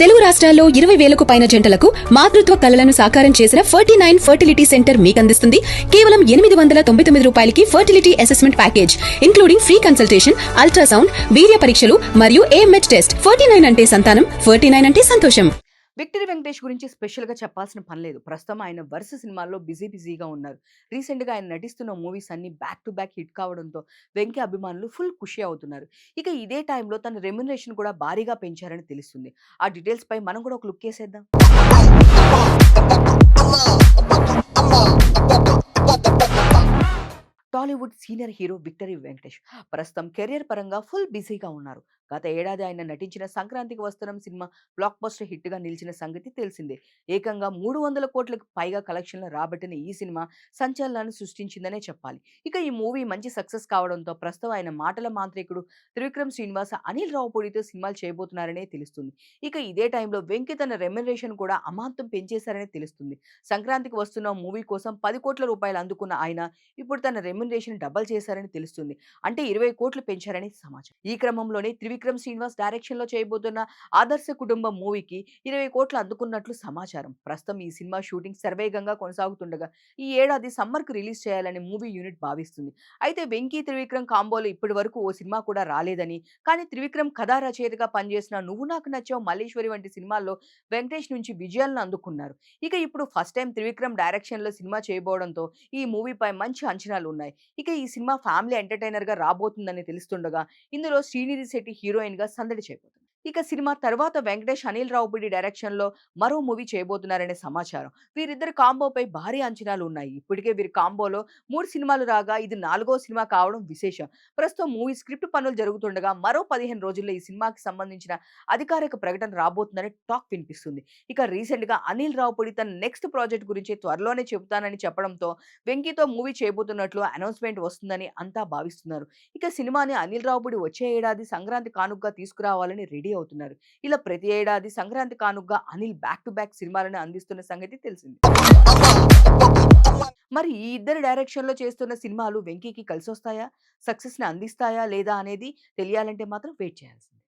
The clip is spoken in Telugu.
తెలుగు రాష్ట్రాల్లో 20,000కు పైన జంటలకు మాతృత్వ కలలను సాకారం చేసిన 49 ఫర్టిలిటీ సెంటర్ మీకందిస్తుంది కేవలం 899 రూపాయలకి fertility assessment package including free consultation, ultrasound, వీర్య పరీక్షలు మరియు AMH టెస్ట్. 49 అంటే సంతానం, 49 అంటే సంతోషం. విక్టరీ వెంకటేష్ గురించి స్పెషల్గా చెప్పాల్సిన పని లేదు. ప్రస్తుతం ఆయన వరుస సినిమాల్లో బిజీగా ఉన్నారు. రీసెంట్గా ఆయన నటిస్తున్న మూవీస్ అన్ని బ్యాక్ టు బ్యాక్ హిట్ కావడంతో వెంకీ అభిమానులు ఫుల్ ఖుషి అవుతున్నారు. ఇక ఇదే టైంలో తన రెమ్యునరేషన్ కూడా భారీగా పెంచారని తెలుస్తుంది. ఆ డీటెయిల్స్ పై మనం కూడా ఒక లుక్ వేసేద్దాం. Tollywood senior hero victory Venkatesh ప్రస్తుతం కెరియర్ పరంగా ఫుల్ బిజీగా ఉన్నారు. గత ఏడాది ఆయన నటించిన సంక్రాంతికి వస్తున్న సినిమా బ్లాక్ బస్టర్ హిట్ గా నిలిచిన సంగతి తెలిసిందే. ఏకంగా 300 కోట్లకు పైగా కలెక్షన్లు రాబట్టిన ఈ సినిమా సంచలనాన్ని సృష్టించిందనే చెప్పాలి. ఇక ఈ మూవీ మంచి సక్సెస్ కావడంతో ప్రస్తుతం ఆయన మాటల మాంత్రికుడు త్రివిక్రమ్ శ్రీనివాస, అనిల్ రావుపూడితో సినిమాలు చేయబోతున్నారనే తెలుస్తుంది. ఇక ఇదే టైంలో వెంకీ తన రెమ్యునరేషన్ కూడా అమాంతం పెంచేశారని తెలుస్తుంది. సంక్రాంతికి వస్తున్న మూవీ కోసం 10 కోట్ల రూపాయలు అందుకున్న ఆయన ఇప్పుడు తన రెమ్యునరేషన్ డబల్ చేశారని తెలుస్తుంది. అంటే 20 కోట్లు పెంచారని సమాచారం. ఈ క్రమంలోనే త్రివిక్రమ్ శ్రీనివాస్ డైరెక్షన్ లో చేయబోతున్న ఆదర్శ కుటుంబం మూవీకి 20 కోట్లు అందుకున్నట్లు సమాచారం. ప్రస్తుతం ఈ సినిమా షూటింగ్ శరవేగంగా కొనసాగుతుండగా ఈ ఏడాది సమ్మర్ కు రిలీజ్ చేయాలని మూవీ యూనిట్ భావిస్తుంది. అయితే వెంకీ త్రివిక్రమ్ కాంబోలో ఇప్పటి వరకు ఓ సినిమా కూడా రాలేదని, కానీ త్రివిక్రమ్ కథా రచయితగా పనిచేసిన నువ్వు నాకు నచ్చావు, మల్లేశ్వరి వంటి సినిమాల్లో వెంకటేష్ నుంచి విజయాలను అందుకున్నారు. ఇక ఇప్పుడు ఫస్ట్ టైం త్రివిక్రమ్ డైరెక్షన్ లో సినిమా చేయబోవడంతో ఈ మూవీపై మంచి అంచనాలు ఉన్నాయి. ఇక ఈ సినిమా ఫ్యామిలీ ఎంటర్టైనర్ గా రాబోతుందని తెలుస్తుండగా ఇందులో శ్రీనిధి శెట్టి హీరోయిన్ గా సందడి చేయబోతుంది. ఇక సినిమా తర్వాత వెంకటేష్, అనిల్ రావుపూడి డైరెక్షన్ లో మరో మూవీ చేయబోతున్నారనే సమాచారం. వీరిద్దరి కాంబోపై భారీ అంచనాలు ఉన్నాయి. ఇప్పటికే వీరి కాంబోలో 3 సినిమాలు రాగా ఇది 4వ సినిమా కావడం విశేషం. ప్రస్తుతం మూవీ స్క్రిప్ట్ పనులు జరుగుతుండగా మరో 15 రోజుల్లో ఈ సినిమాకి సంబంధించిన అధికారిక ప్రకటన రాబోతుందని టాక్ వినిపిస్తుంది. ఇక రీసెంట్ గా అనిల్ రావుపూడి తన నెక్స్ట్ ప్రాజెక్ట్ గురించి త్వరలోనే చెబుతానని చెప్పడంతో వెంకీతో మూవీ చేయబోతున్నట్లు అనౌన్స్మెంట్ వస్తుందని అంతా భావిస్తున్నారు. ఇక సినిమాని అనిల్ రావుపూడి వచ్చే ఏడాది సంక్రాంతి కానుకగా తీసుకురావాలని రెడీ అవుతున్నారు. ఇలా ప్రతి ఏడాది సంక్రాంతి కానుకగా అనిల్ బ్యాక్ టు బ్యాక్ సినిమాలను అందిస్తున్న సంగతి తెలిసింది. మరి ఈ ఇద్దరు డైరెక్షన్ లో చేస్తున్న సినిమాలు వెంకీకి కలిసొస్తాయా, సక్సెస్ ని అందిస్తాయా లేదా అనేది తెలియాలంటే మాత్రం వెయిట్ చేయాల్సింది.